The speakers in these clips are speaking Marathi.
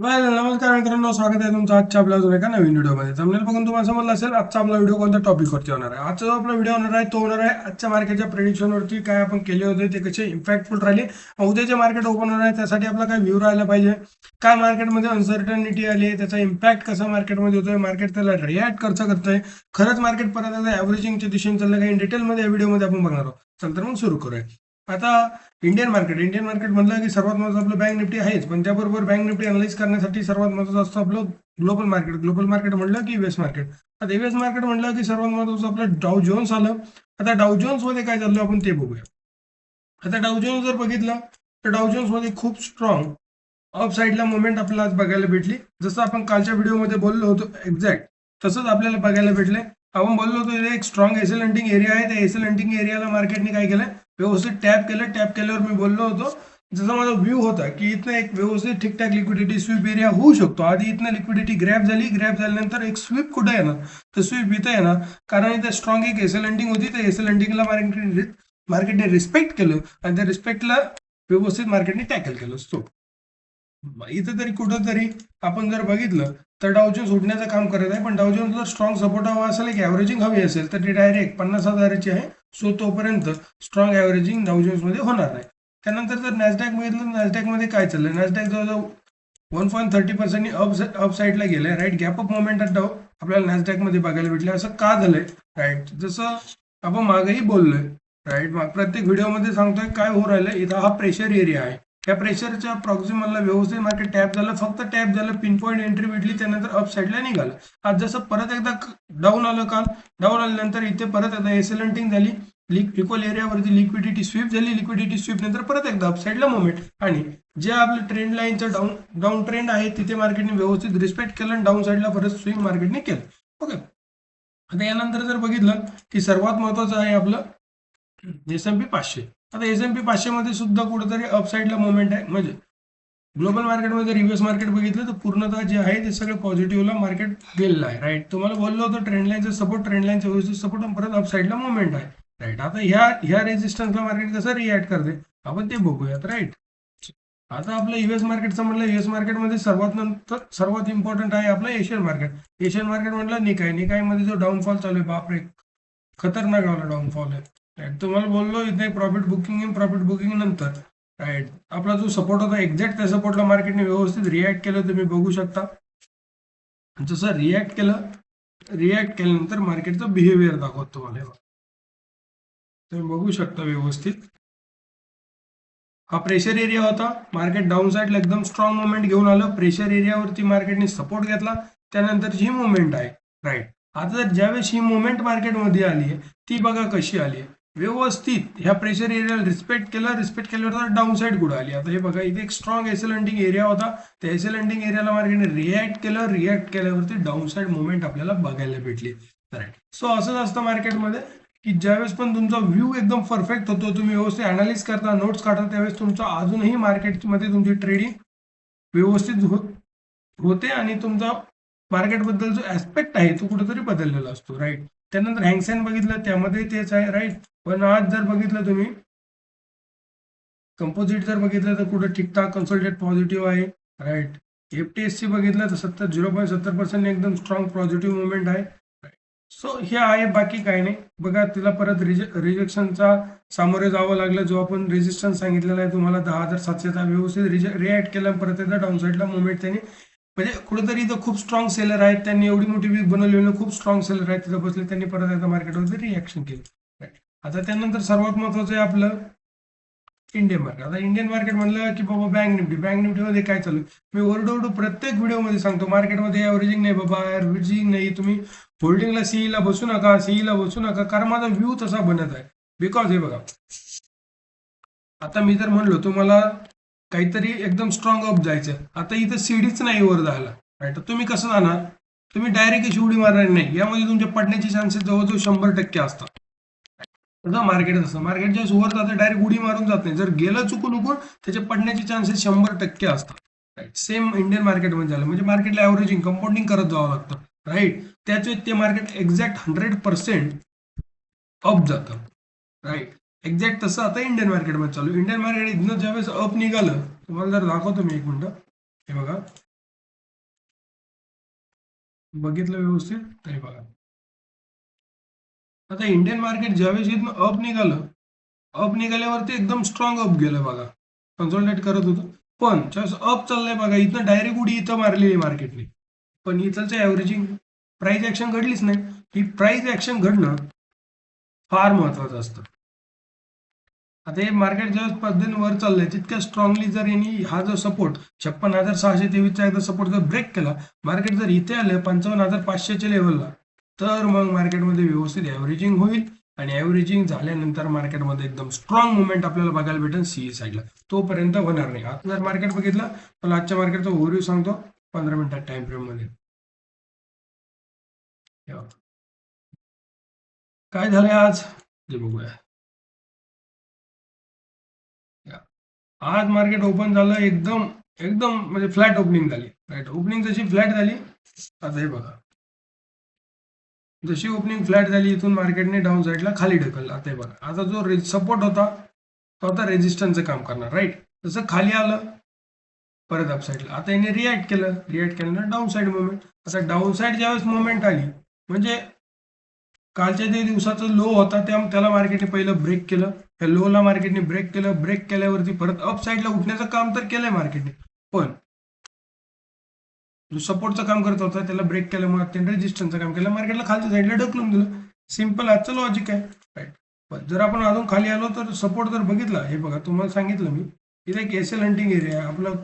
नमस्कार मित्रांनो, स्वागत आहे तुमचं आजच्या आपल्या अजून एका नवीन व्हिडिओमध्ये. thumbnail बघून तुम्हाला समजलं असेल आजचा आपला व्हिडिओ कोणत्या टॉपिकवरती होणार आहे. आजचा जो आपला व्हिडिओ होणार आहे तो होणार आहे आजच्या मार्केटच्या प्रेडिक्शनवरती. काय आपण केले होते ते कसे इम्पॅक्टफुल राहिले, उद्याचे मार्केट ओपन होणार आहे त्यासाठी आपला काय व्ह्यू राहायला पाहिजे, काय मार्केटमध्ये अनसर्टनिटी आली आहे, त्याचा इम्पॅक्ट कसा मार्केटमध्ये होतोय, मार्केट त्याला रिॲक्ट कसं करतंय, खरंच मार्केट परत आता ॲव्हरेजिंगच्या दिशेने चाललं काही डिटेलमध्ये या व्हिडिओमध्ये आपण बघणार आहोत. चल तर मग सुरू करूया. आता इंडियन मार्केट म्हणलं की सर्वात महत्त्वाचं आपलं बँक निफ्टी आहेच, पण त्याबरोबर बँक निफ्टी अनालाइज करण्यासाठी सर्वात महत्त्वाचं असतं आपलं ग्लोबल मार्केट म्हणलं की यूएस मार्केट. आता यूएस मार्केट म्हणलं की सर्वात महत्त्वाचं आपलं डाव जोन्स आलं. आता डाव जोन्स मध्ये काय चाललं आपण ते बघूया. आता डाव जोन्स जर बघितलं तर डाव जोन्स मध्ये खूप स्ट्रॉंग अप साईडला मुवमेंट आपल्याला आज बघायला भेटली. जसं आपण कालच्या व्हिडिओमध्ये बोललो होतो एक्झॅक्ट तसंच आपल्याला बघायला भेटले. आपण बोललो होतो इथे एक स्ट्रॉंग एसएल हंटिंग एरिया आहे, त्या एसएल हंटिंग एरियाला मार्केटने काय केलं, व्यवस्थित टॅप केल्यावर मी बोललो होतो जसा माझा व्ह्यू होता की इथनं एक व्यवस्थित ठीकठाक लिक्विडिटी स्वीप एरिया होऊ शकतो. आधी इथनं लिक्विडिटी ग्रॅप झाल्यानंतर एक स्वीप कुठे येणार, तर स्वीप इथं येणार, कारण इथे स्ट्रॉंग एक एसएल हंटिंग होती. त्या एसएल हंटिंगला मार्केटने रिस्पेक्ट केलं आणि त्या रिस्पेक्टला व्यवस्थित मार्केटने टॅकल केलं. सो इथं तरी कुठंतरी आपण जर बघितलं तर डावजोन्स उठण्याचं काम करत आहे, पण डावजोन्स जर स्ट्रॉंग सपोर्ट हवा असेल की ॲव्हरेजिंग हवी असेल तर ती डायरेक्ट 50,000ची आहे. सो तोपर्यंत स्ट्रॉंग ॲव्हरेजिंग डावजोन्समध्ये होणार नाही. त्यानंतर जर नॅसडॅक बघितलं, नॅसडॅकमध्ये काय चाललंय, नॅसडॅक जवळजवळ 1.30% अप साईडला गेलंय. राईट, गॅप अप मोमेंट आपल्याला नॅसडॅकमध्ये बघायला भेटले. असं का झालंय, राईट, जसं आपण मागेही बोललोय, राईट, प्रत्येक व्हिडिओमध्ये सांगतोय काय हो राहिलं. इथं हा प्रेशर एरिया आहे, त्या प्रेशरच्या प्रॉक्सिमलला व्यवस्थित मार्केट टॅप झालं, फक्त टॅप झालं, पिन पॉईंट एंट्री भेटली, त्यानंतर अप साईडला निघालं. आज जसं परत एकदा डाऊन आलं, काल डाऊन आल्यानंतर इथे परत एकदा एसएलएंटिंग झाली, इक्वल एरियावरती लिक्विडिटी स्वीप झाली, लिक्विडिटी स्वीप नंतर परत एकदा अप साईडला मुवमेंट, आणि जे आपलं ट्रेंड लाईनचं डाऊन ट्रेंड आहे तिथे मार्केटने व्यवस्थित रिस्पेक्ट केलं आणि डाऊन साईडला परत स्विंग मार्केटने केलं. ओके, आता यानंतर जर बघितलं की सर्वात महत्वाचं आहे आपलं S&P 500. आता S&P 500 मध्ये सुद्धा कुठेतरी अपसाईडला मुवमेंट आहे. म्हणजे ग्लोबल मार्केटमध्ये जर यूएस मार्केट बघितलं तर पूर्णतः जे आहे ते सगळं पॉझिटिव्हला मार्केट गेलेलं आहे. राईट, तुम्हाला बोललो होतो ट्रेंड लाईनचा सपोर्ट, ट्रेंड लाईनचा व्यवस्थित सपोर्ट आणि परत अपसाईडला मुवमेंट आहे. राईट, आता ह्या रेजिस्टन्सला मार्केट कसं रिॲक्ट करते आपण ते बघूयात. राईट, आता आपलं यूएस मार्केटचं म्हणलं, यूएस मार्केटमध्ये सर्वात इम्पॉर्टंट आहे आपलं एशियन मार्केट. एशियन मार्केट म्हणलं निकायमध्ये जो डाऊनफॉल चालू आहे, बापरे खतरनाक वाला डाऊनफॉल आहे. राईट, तुम्हाला बोललो इथे प्रॉफिट बुकिंग नंतर, राईट, आपला जो सपोर्ट होता एक्झॅक्ट त्या सपोर्टला मार्केटने व्यवस्थित रिॲक्ट केलं, तुम्ही बघू शकता. जसं रिॲक्ट केल्यानंतर मार्केटचं बिहेवियर दाखवतो तुम्हाला, तुम्ही बघू शकता व्यवस्थित. हा प्रेशर एरिया होता, मार्केट डाऊन साईडला एकदम स्ट्रॉंग मुवमेंट घेऊन आलं, प्रेशर एरियावरती मार्केटने सपोर्ट घेतला, त्यानंतरची ही मुवमेंट आहे. राईट, आता जर ज्यावेळेस ही मुवमेंट मार्केटमध्ये आली आहे ती बघा कशी आली आहे, व्यवस्थित ह्या प्रेशर एरियाला रिस्पेक्ट केल्यावर डाऊन साईड कुठं आली. आता हे बघा, इथे एक स्ट्रॉंग एसएल हंटिंग एरिया होता, त्या एसएल हंटिंग एरियाला मार्केटने रिॲक्ट केल्यावरती डाऊन साईड मुवमेंट आपल्याला बघायला भेटली. राईट, सो असंच असतं मार्केटमध्ये की ज्यावेळेस पण तुमचा व्ह्यू एकदम परफेक्ट होतो, तुम्ही व्यवस्थित अनालिज करता, नोट्स काढता, त्यावेळेस तुमचा अजूनही मार्केटमध्ये तुमची ट्रेडिंग व्यवस्थित होते आणि तुमचा मार्केटबद्दल जो ऍस्पेक्ट आहे तो कुठेतरी बदललेला असतो. राईट, त्यानंतर हँगसेन बघितलं त्यामध्ये तेच आहे. राईट, पण आज जर बघितलं तुम्ही कंपोजिट जर बघितलं तर कुठं ठीकठाक कन्सल्टेट पॉझिटिव्ह आहे. राईट, एफटीएससी बघितलं तर 0.70% एकदम स्ट्रॉंग पॉझिटिव्ह मुवमेंट आहे. सो हे आहे, बाकी काही नाही. बघा, तिला परत रिजेक्शनचा सामोरे जावं लागलं. जो आपण रेजिस्टन्स सांगितलेला आहे तुम्हाला 10,700चा, व्यवस्थित रिॲक्ट केला, परत एकदा डाऊन साईडला मुवमेंट त्यांनी, म्हणजे कुठेतरी इथं खूप स्ट्रॉंग सेलर आहेत, त्यांनी एवढी मोठी वीक बनवली, खूप स्ट्रॉंग सेलर आहेत तिथं बसले, त्यांनी परत एकदा मार्केटवरती रिॲक्शन केलं. आता त्यानंतर सर्वात महत्वाचं आहे आपलं इंडियन मार्केट. आता इंडियन मार्केट म्हणलं की बाबा बँक निफ्टीमध्ये काय चालू, मी ओरडू प्रत्येक व्हिडिओमध्ये सांगतो मार्केटमध्ये ॲव्हरेजिंग नाही बाबा, ॲव्हरेजिंग नाही, तुम्ही होल्डिंगला सीईला बसू नका, कारण माझा व्ह्यू तसा बनत आहे. बिकॉज हे बघा, आता मी जर म्हणलो तुम्हाला काहीतरी एकदम स्ट्रॉंग अप जायचं, आता इथं सीडीच नाही वर जायला. राईट, तुम्ही कसं जाणार, तुम्ही डायरेक्ट अशी उडी मारणार नाही, यामध्ये तुमच्या पडण्याचे चान्सेस जवळजवळ 100% असतात. तसं मार्केट असतं, मार्केट ज्या वर जातं डायरेक्ट उडी मारून जात नाही, जर गेलं चुकून त्याचे पडण्याचे चान्सेस 100% असतात. राईट, सेम इंडियन मार्केटमध्ये झालं, म्हणजे मार्केटला ॲव्हरेजिंग कंपाऊंडिंग करत जावं लागतं. राईट, त्याच ते मार्केट एक्झॅक्ट 100% अप जातं. राईट, एक्झॅक्ट तसं आता इंडियन मार्केटमध्ये चालू. इंडियन मार्केट इथनं ज्यावेळेस अप निघालं, तुम्हाला जर दाखवतो मी एक मिनिट, हे बघा, बघितलं व्यवस्थित तरी बघा. आता इंडियन मार्केट ज्यावेळेस इथनं अप निघाल्यावरती एकदम स्ट्रॉंग अप गेलं बघा, कन्सॉलिडेट करत होतं. पण ज्यावेळेस अप चाललंय बघा, इथनं डायरेक्ट उडी इथं मारलेली आहे मार्केटने. पण इथलचं ॲव्हरेजिंग प्राइस ऍक्शन घडलीच नाही. ही प्राइस ऍक्शन घडणं फार महत्वाचं असतं. आता हे मार्केट ज्या पद्धतीने वर चाललंय तितक्या स्ट्रॉंगली जर यांनी हा जो सपोर्ट 56,623चा एकदा सपोर्ट जर ब्रेक केला, मार्केट जर इथे आलं 55,500च्या लेवलला, तर मग मार्केटमध्ये व्यवस्थित ॲव्हरेजिंग होईल. आणि ॲव्हरेजिंग झाल्यानंतर मार्केटमध्ये एकदम स्ट्रॉंग मुवमेंट आपल्याला बघायला भेटेल सीई साईडला. तोपर्यंत होणार नाही. आता जर मार्केट बघितलं तर आजच्या मार्केटचा ओव्हरव्ह्यू सांगतो 15 मिनिटात टाइम फ्रेम मध्ये. काय झालंय आज ते बघूया. आज मार्केट ओपन झालं एकदम एकदम म्हणजे फ्लॅट ओपनिंग झाली. राईट, ओपनिंग जशी फ्लॅट झाली, आता हे बघा, जशी ओपनिंग फ्लॅट झाली इथून मार्केटने डाऊन साईडला खाली ढकललं. आता हे बघा, आता जो सपोर्ट होता तो आता रेजिस्टन्सचं काम करणार. राईट, जसं खाली आलं परत अप साईडला, आता याने रिॲक्ट केलं डाऊन साईड मुवमेंट. आता डाऊन साईड ज्यावेळेस मुवमेंट आली, म्हणजे कालच्या जे दिवसाचा लो होता त्याला मार्केटने पहिलं ब्रेक केलं. त्या लोला मार्केटने ब्रेक केलं. ब्रेक केल्यावरती परत अप साईडला उठण्याचं काम तर केलंय मार्केटने, पण जो सपोर्टचं काम करत होता त्याला ब्रेक केल्यामुळे त्याने रेजिस्टन्सचं काम केलं, मार्केटला खालच्या साईडला ढकलून दिलं. सिम्पल आजचं लॉजिक आहे. राईट, पण जर आपण अजून खाली आलो तर सपोर्ट जर बघितला, हे बघा तुम्हाला सांगितलं मी, इथे एक एसएल हंटिंग एरिया आहे आपलं.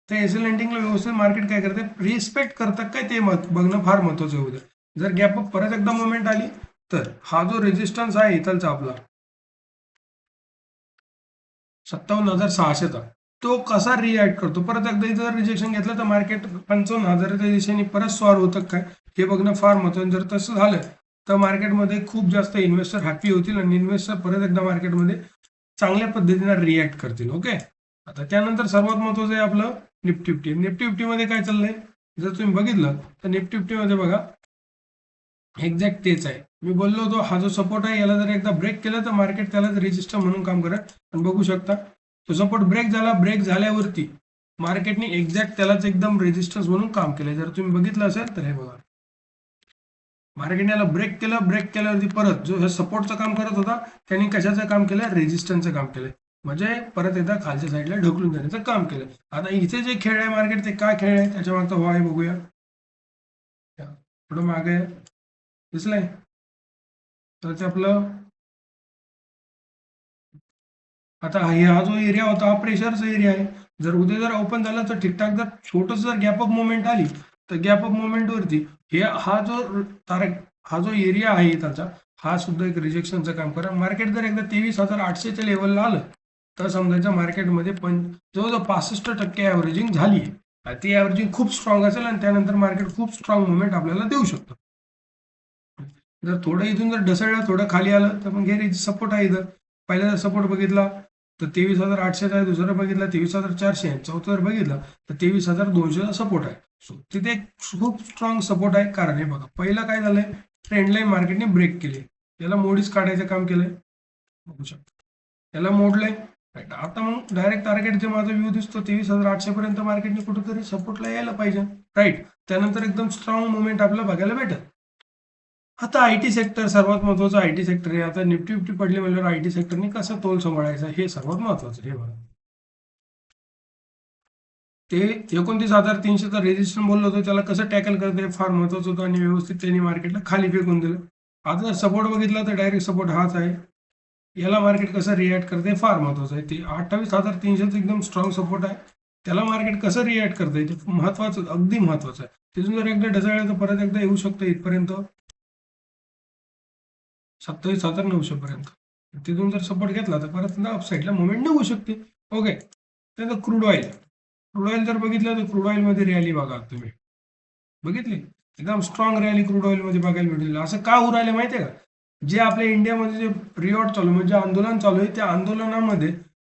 त्या एसएल हंटिंगला व्यवस्थित मार्केट काय करते, रिस्पेक्ट करतात काय ते बघणं फार महत्वाचं होतं. जर गॅप अप परत एकदा मुवमेंट आली तर हा जो रेजिस्टन्स आहे इथलचा आपला 57,600चा, तो कसा रिॲक्ट करतो. परत एकदा इथं रिजेक्शन घेतलं तर मार्केट 55,000च्या दिशेने परत स्वार होतं काय हे बघणं फार महत्वाचं. जर तसं झालं तर मार्केटमध्ये खूप जास्त इन्व्हेस्टर हॅपी होतील आणि इन्व्हेस्टर परत एकदा मार्केटमध्ये चांगल्या पद्धतीने रिॲक्ट करतील. ओके, आता त्यानंतर सर्वात महत्वाचं आहे आपलं निफ्टी फिफ्टी. निफ्टी फिफ्टीमध्ये काय चाललंय जर तुम्ही बघितलं तर निफ्टी फिफ्टीमध्ये बघा एक्झॅक्ट तेच आहे. मी बोललो होतो हा जो सपोर्ट आहे याला जर एकदा ब्रेक केलं तर मार्केट त्याला रेजिस्टर म्हणून काम करेल. आणि बघू शकता तो सपोर्ट ब्रेक झाला. ब्रेक झाल्यावरती मार्केटने एक्झॅक्ट त्यालाच एकदम रेजिस्टन्स म्हणून काम केलंय. जर तुम्ही बघितलं असेल तर हे बघा, मार्केटने याला ब्रेक केलं. ब्रेक केल्यावरती परत जो सपोर्टचं काम करत होता त्यांनी कशाचं काम केलं, रेजिस्टन्सचं काम केलंय. म्हणजे परत एकदा खालच्या साईडला ढकलून देण्याचं काम केलं. आता इथे जे खेळ आहे मार्केट, ते काय खेळ आहे त्याच्या मागचा व्हाय बघूया. थोडं मागे दिसलंय तर ते आपलं, आता हा जो एरिया होता हा प्रेशरचा एरिया आहे. जर उद्या जर ओपन झालं तर ठीकठाक, जर छोटस जर गॅप अप मुवमेंट आली तर गॅप अप मुवमेंट वरती हा जो एरिया आहे त्याचा, हा सुद्धा एक रिजेक्शनचं काम करा. मार्केट जर एकदा 23,800च्या लेवलला आलं तर समजायचं मार्केटमध्ये पण जवळजवळ 65% ॲव्हरेजिंग झाली आहे. ती ॲव्हरेजिंग खूप स्ट्रॉंग असेल आणि त्यानंतर मार्केट खूप स्ट्रॉंग मुवमेंट आपल्याला देऊ शकतं. जर थोडं इथून जर ढसळलं, थोडं खाली आलं तर मग हे सपोर्ट आहे. इथं पहिला जर सपोर्ट बघितला तर 23,800चा आहे. दुसरं बघितला 23,400 आहे. चौथं जर बघितलं तर 23,200चा सपोर्ट आहे. सो तिथे एक खूप स्ट्रॉंग सपोर्ट आहे. कारण हे बघा, पहिलं काय झालंय, ट्रेंड लाईन मार्केटने ब्रेक केली, याला मोडीच काढायचं काम केलंय. बघू शकता याला मोडलंय. राईट, आता मग डायरेक्ट टार्गेट जे माझा व्ह्यू दिसतो 23,800 पर्यंत मार्केटने कुठेतरी सपोर्टला यायला पाहिजे. राईट, त्यानंतर एकदम स्ट्रॉंग मुवमेंट आपल्याला बघायला भेटेल. आता आयटी सेक्टर सर्वात महत्वाचं आयटी सेक्टर आहे. आता निफ्टी फिफ्टी पडले म्हणल्यावर आयटी सेक्टरने कसं तोल सांभाळायचा हे सर्वात महत्वाचं. हे बघा, ते 29,300चा रेजिस्टन्स बोललो होतो त्याला कसं टॅकल करते फार महत्वाचं होतं आणि व्यवस्थित त्यांनी मार्केटला खाली फेकून दिलं. आता जर सपोर्ट बघितला तर डायरेक्ट सपोर्ट हाच आहे. याला मार्केट कसं रिॲक्ट करते फार महत्वाचं आहे. ते 28,300चं एकदम स्ट्रॉंग सपोर्ट आहे. त्याला मार्केट कसं रिॲक्ट करते ते महत्वाचं, अगदी महत्वाचं आहे. तिथून जर एकदा ढसळलं तर परत एकदा येऊ शकतं इथपर्यंत 27,900 पर्यंत. तिथून जर सपोर्ट घेतला तर परत अपसाईडला मुवमेंट निघू शकते. ओके, त्यानंतर क्रूड ऑइल जर बघितलं तर क्रूड ऑइलमध्ये रॅली बघा तुम्ही बघितली, एकदम स्ट्रॉंग रॅली क्रूड ऑइलमध्ये बघायला भेटेल. असं का होऊ राहिलं माहिती आहे का, जे आपल्या इंडियामध्ये जे रिवॉर्ड चालू म्हणजे आंदोलन चालू आहे त्या आंदोलनामध्ये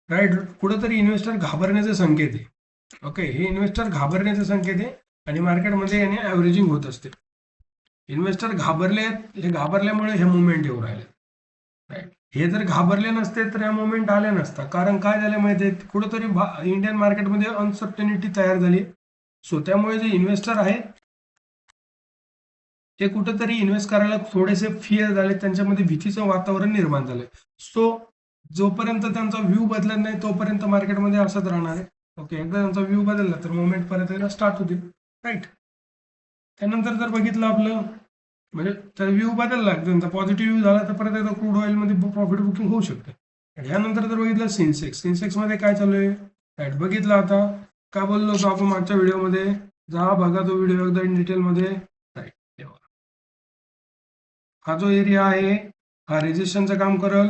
राईट कुठंतरी इन्व्हेस्टर घाबरण्याचे संकेत आहे. ओके, हे इन्व्हेस्टर घाबरण्याचे संकेत आहे आणि मार्केटमध्ये याने ॲव्हरेजिंग होत असते. इन्व्हेस्टर घाबरले, हे घाबरल्यामुळे हे मुवमेंट येऊ राहिले. राईट, हे जर घाबरले नसते तर या मुवमेंट आल्या नसता. कारण काय झालं माहिती आहे, कुठंतरी इंडियन मार्केटमध्ये अनसर्टनिटी तयार झाली. सो त्यामुळे जे इन्व्हेस्टर आहेत ते कुठेतरी इन्व्हेस्ट करायला थोडेसे फिअर झाले, त्यांच्यामध्ये भीतीचं वातावरण निर्माण झालंय. सो जोपर्यंत त्यांचा व्ह्यू बदलत नाही तोपर्यंत मार्केटमध्ये असंच राहणार आहे. ओके, एकदा त्यांचा व्ह्यू बदलला तर मुवमेंट परत एकदा स्टार्ट होतील, राईट. त्यानंतर जर बघितलं आपलं म्हणजे तर व्ह्यू बदलला, त्यांचा पॉझिटिव्ह व्ह्यू झाला तर परत एकदा क्रूड ऑइलमध्ये प्रॉफिट बुकिंग होऊ शकते. यानंतर जर बघितलं सेन्सेक्स मध्ये काय चालू आहे, राईट. बघितलं आता काय बोललो होतो आपण मागच्या व्हिडिओमध्ये, जा बघा तो व्हिडिओ एकदा इन डिटेलमध्ये, राईट. हा जो एरिया आहे हा रेजिस्टन्सचं काम करल,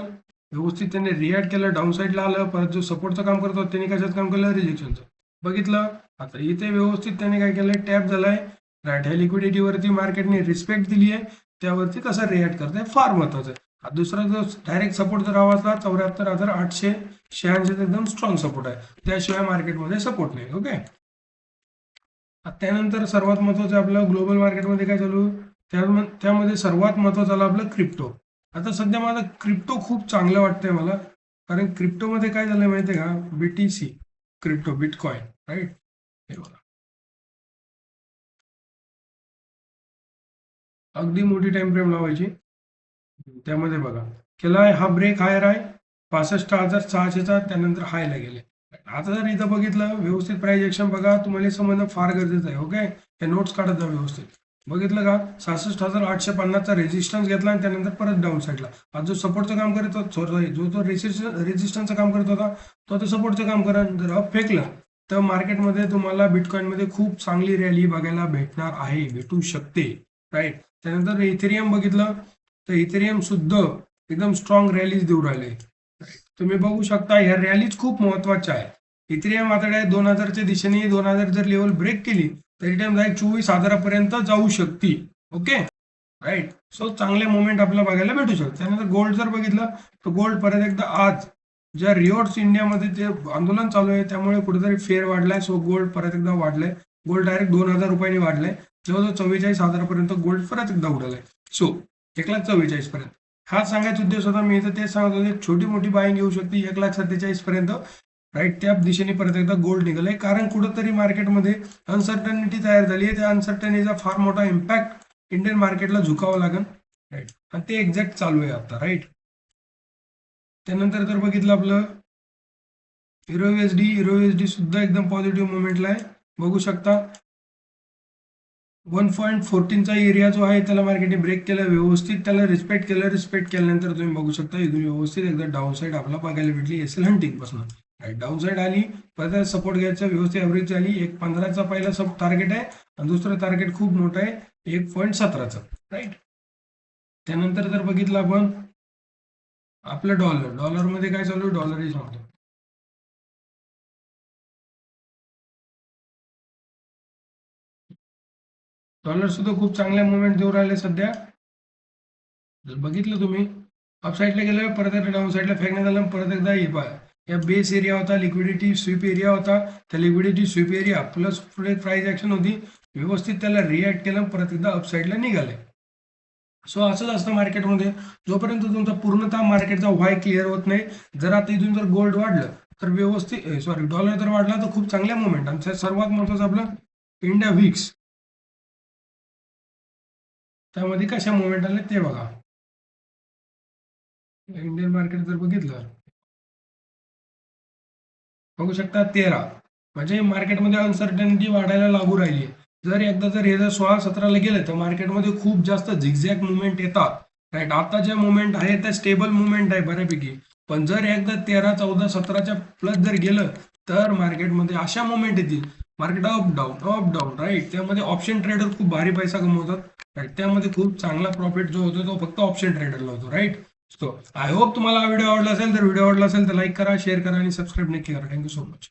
व्यवस्थित त्याने रिॲक्ट केलं, डाऊन साईडला आलं. परत जो सपोर्टचं काम करतो त्याने कशात काम केलं, रिजेक्शनचं. बघितलं आता इथे व्यवस्थित त्याने काय केलंय, टॅप झालाय, राईट. ह्या लिक्विडिटीवरती मार्केटने रिस्पेक्ट दिली आहे, त्यावरती कसं रिॲक्ट करताय फार महत्वाचं आहे. दुसरा जो डायरेक्ट सपोर्ट जर हवा असला 74,886 एकदम स्ट्रॉंग सपोर्ट आहे, त्याशिवाय मार्केटमध्ये सपोर्ट नाही. ओके, त्यानंतर सर्वात महत्वाचं आपलं ग्लोबल मार्केटमध्ये काय चालू, त्यामध्ये सर्वात महत्वाचं झालं आपलं क्रिप्टो. आता सध्या मला क्रिप्टो खूप चांगलं वाटतंय मला, कारण क्रिप्टोमध्ये काय झालंय माहितीये का, BTC क्रिप्टो बिटकॉइन, राईट. हे बघा अगदी मोठी टाइम फ्रेम लावायची, त्यामध्ये बघा केलाय हा ब्रेक हायर आहे 65,600चा, त्यानंतर हायला गेले. आता जर इथं बघितलं व्यवस्थित प्राइस एक्शन बघा, तुम्हाला समजणं फार गरजेचं आहे. ओके, हे नोट्स काढत जा व्यवस्थित. बघितलं का 66,850चा रेजिस्टन्स घेतला आणि त्यानंतर परत डाऊन साईडला. आज जो सपोर्टचं काम करत होता, जो रेजिस्टन्सचं काम करत होता तो आता सपोर्टचं काम करत, जर अप फेकला तर मार्केटमध्ये तुम्हाला बिटकॉइनमध्ये खूप चांगली रॅली बघायला भेटणार आहे, भेटू शकते, राईट. त्यानंतर इथेरियम बघितलं तर इथेरियम सुद्धा एकदम स्ट्रॉंग रॅलीज देऊ राहिले. तुम्ही बघू शकता ह्या रॅलीज खूप महत्वाच्या आहे. इथेरियम आता 2000च्या दिशेने 2000 जर लेवल ब्रेक केली तरी टाइम डायरेक्ट 24,000पर्यंत जाऊ शकते. Okay, right. सो चांगले मुवमेंट आपल्याला बघायला भेटू शकते. त्यानंतर गोल्ड जर बघितलं तर गोल्ड परत एकदा आज ज्या रिओर्ड्स इंडियामध्ये ते आंदोलन चालू आहे त्यामुळे कुठेतरी फेअर वाढलाय. सो गोल्ड परत एकदा वाढलाय, गोल्ड डायरेक्ट 2,000 रुपयांनी वाढलाय, जवळजवळ 44,000पर्यंत गोल्ड परत एकदा उडालाय. सो 1,44,000 पर्यंत. हा सांगायचा उद्देश होता, मी तर तेच सांगत होते, छोटी मोठी बाईंग येऊ शकते 1,47,000 पर्यंत, राईट. त्या दिशेने परत एकदा गोल्ड निघालंय, कारण कुठंतरी मार्केटमध्ये अनसर्टनिटी तयार झाली आहे. त्या अनसर्टनिटीचा फार मोठा इम्पॅक्ट इंडियन मार्केटला झुकावं लागेल, राईट. आणि ते एक्झॅक्ट चालू आहे आता, राईट. त्यानंतर जर बघितलं आपलं युरो सुद्धा एकदम पॉझिटिव्ह मुवमेंटला आहे. बघू शकता 1.14चा एरिया जो आहे त्याला मार्केटने ब्रेक केला, व्यवस्थित त्याला रिस्पेक्ट केल्यानंतर तुम्ही बघू शकता इथून व्यवस्थित एकदा डाऊन साईड आपल्याला बघायला भेटली एसएल हंटिंग पासून, राईट. डाऊन साईड आली, परत सपोर्ट घ्यायचा, व्यवस्थित ॲव्हरेज आली. 1.15चा पहिला सब टार्गेट आहे आणि दुसरं टार्गेट खूप मोठं आहे 1.17चं, राईट. त्यानंतर जर बघितलं आपण आपलं डॉलरमध्ये काय चालू आहे, डॉलरही सांगतो. डॉलर सुद्धा खूप चांगल्या मुवमेंट देऊ राहिले सध्या. जर बघितलं तुम्ही अपसाईडला गेलं, परत एकदा डाऊन साईडला फेकण्यात आलं, परत एकदा या बेस एरिया होता, लिक्विडिटी स्वीप एरिया होता, त्या लिक्विडिटी स्वीप एरिया प्लस पुढे प्राइस ऍक्शन होती, व्यवस्थित त्याला रिॲक्ट केलं, परत एकदा अपसाईडला निघाले. सो असंच असतं मार्केटमध्ये, जोपर्यंत तुमचा पूर्णतः मार्केटचा व्हाय क्लिअर होत नाही. जर आता इथून जर गोल्ड वाढलं तर व्यवस्थित, डॉलर जर वाढला तर खूप चांगल्या मुवमेंट. आणि सर्वात महत्वाचं आपलं इंडिया विक्स, त्यामध्ये कशा मुवमेंट आले ते बघा. इंडियन मार्केट जर बघितलं बघू शकता 13, म्हणजे मार्केटमध्ये अनसर्टनिटी वाढायला लागू राहिली. जर एकदा जर हे जर 16-17ला गेलं तर मार्केटमध्ये खूप जास्त झिगझॅग मुवमेंट येतात, राईट. आता ज्या मुवमेंट आहे त्या स्टेबल मुवमेंट आहे बऱ्यापैकी, पण जर एकदा 13, 14, 17च्या प्लस जर गेलं तर मार्केटमध्ये अशा मुवमेंट येतील, मार्केट अप डाऊन, राईट. त्यामध्ये ऑप्शन ट्रेडर खूप भारी पैसा कमवतात, राईट. त्यामध्ये खूप चांगला प्रॉफिट जो होतो तो फक्त ऑप्शन ट्रेडरला होतो, राईट. सो आय होप तुम्हाला हा व्हिडिओ आवडला असेल तर लाईक करा, शेअर करा आणि सबस्क्राईब नक्की करा. Thank you so much.